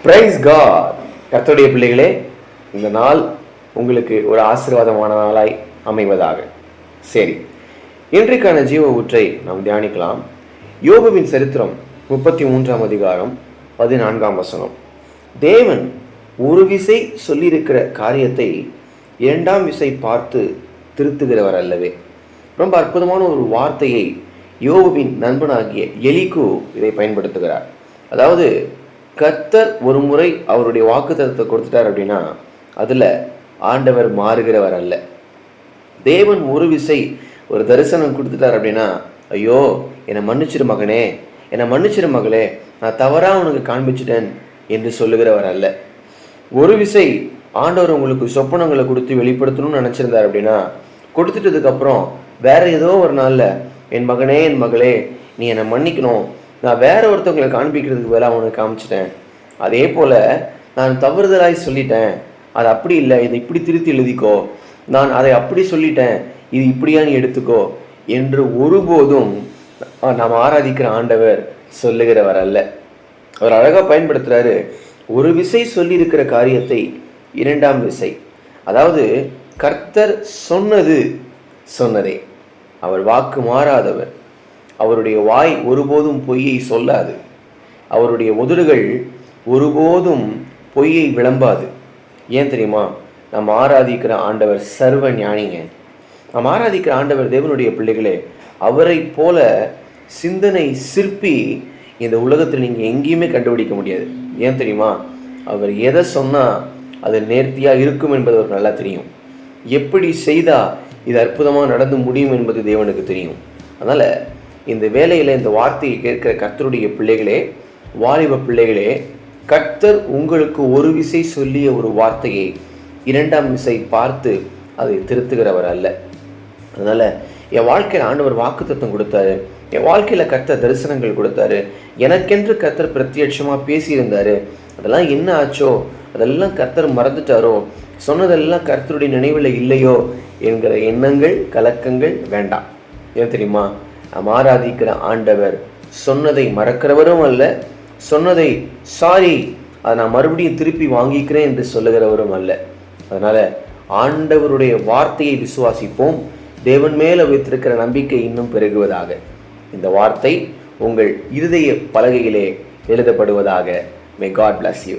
Price God. கர்த்தருடைய பிள்ளைகளே, இந்த நாள் உங்களுக்கு ஒரு ஆசீர்வாதமான நாளாய் அமைவதாக. சரி, இன்றைக்கான ஜீவ ஊற்றை நாம் தியானிக்கலாம். யோபுவின் சரித்திரம் 33ஆம் அதிகாரம் 14ஆம் வசனம். தேவன் ஒரு விசை சொல்லியிருக்கிற காரியத்தை இரண்டாம் விசை பார்த்து திருத்துகிறவர் அல்லவே. ரொம்ப அற்புதமான ஒரு வார்த்தையை யோபுவின் நண்பனாகிய எலிகு இதை பயன்படுத்துகிறார். அதாவது, கர்த்தர் ஒரு முறை அவருடைய வாக்குத்தத்தத்தை கொடுத்துட்டார் அப்படின்னா அதில் ஆண்டவர் மாறுகிறவர் அல்ல. தேவன் ஒரு விசை ஒரு தரிசனம் கொடுத்துட்டார் அப்படின்னா, ஐயோ என்னை மன்னிச்சிரு மகனே, என்னை மன்னிச்சிரு மகளே, நான் தவறாக உனக்கு காண்பிச்சிட்டேன் என்று சொல்லுகிறவர் அல்ல. ஒரு விசை ஆண்டவர் உங்களுக்கு சொப்பனங்களை கொடுத்து வெளிப்படுத்தணும்னு நினச்சிருந்தார் அப்படின்னா, கொடுத்துட்டதுக்கப்புறம் வேற ஏதோ ஒரு நாளில், என் மகனே என் மகளே நீ என்னை மன்னிக்கணும், நான் வேற ஒருத்தவங்களை காண்பிக்கிறதுக்கு பதிலாக அவனுக்கு காமிச்சிட்டேன், அதே போல் நான் தவறுதலாய் சொல்லிட்டேன், அது அப்படி இல்லை, இதை இப்படி திருத்தி எழுதிக்கோ, நான் அதை அப்படி சொல்லிட்டேன், இது இப்படியா நீ எடுத்துக்கோ என்று ஒருபோதும் நாம் ஆராதிக்கிற ஆண்டவர் சொல்லுகிறவர் அல்ல. அவர் அழகாக பயன்படுத்துகிறாரு. ஒரு விசை சொல்லியிருக்கிற காரியத்தை இரண்டாம் விசை, அதாவது கர்த்தர் சொன்னதே, அவர் வாக்கு மாறாதவர், அவருடைய வாய் ஒருபோதும் பொய்யை சொல்லாது, அவருடைய உதடுகள் ஒருபோதும் பொய்யை விளம்பாது. ஏன் தெரியுமா? நாம் ஆராதிக்கிற ஆண்டவர் சர்வ ஞானிங்க. நாம் ஆராதிக்கிற ஆண்டவர் தேவனுடைய பிள்ளைகளே, அவரை போல சிந்தனை சிற்பி இந்த உலகத்தில் நீங்கள் எங்கேயுமே கண்டுபிடிக்க முடியாது. ஏன் தெரியுமா? அவர் எதை சொன்னால் அது நேர்த்தியாக இருக்கும் என்பது அவருக்கு நல்லா தெரியும். எப்படி செய்தால் இது அற்புதமாக நடந்து முடியும் என்பது தேவனுக்கு தெரியும். அதனால் இந்த வேலையில் இந்த வார்த்தையை கேட்கிற கர்த்தருடைய பிள்ளைகளே, வாலிப பிள்ளைகளே, கர்த்தர் உங்களுக்கு ஒரு விசை சொல்லிய ஒரு வார்த்தையை இரண்டாம் விசை பார்த்து அதை திருத்துகிறவர் அல்ல. அதனால் என் வாழ்க்கையில் ஆண்டவர் வாக்குத்தத்தம் கொடுத்தாரு, என் வாழ்க்கையில் கர்த்தர் தரிசனங்கள் கொடுத்தாரு, எனக்கென்று கர்த்தர் பிரத்யட்சமாக பேசியிருந்தாரு, அதெல்லாம் என்ன ஆச்சோ, அதெல்லாம் கர்த்தர் மறந்துட்டாரோ, சொன்னதெல்லாம் கர்த்தருடைய நினைவில் இல்லையோ என்கிற எண்ணங்கள் கலக்கங்கள் வேண்டாம். ஏன் தெரியுமா? நாம் ஆராதிக்கிற ஆண்டவர் சொன்னதை மறக்கிறவரும் அல்ல, சொன்னதை சாரி அதை நான் மறுபடியும் திருப்பி வாங்கிக்கிறேன் என்று சொல்லுகிறவரும் அல்ல. அதனால் ஆண்டவருடைய வார்த்தையை விசுவாசிப்போம். தேவன் மேலே வைத்திருக்கிற நம்பிக்கை இன்னும் பெருகுவதாக. இந்த வார்த்தை உங்கள் இருதய பலகையிலே எழுதப்படுவதாக. May God bless you.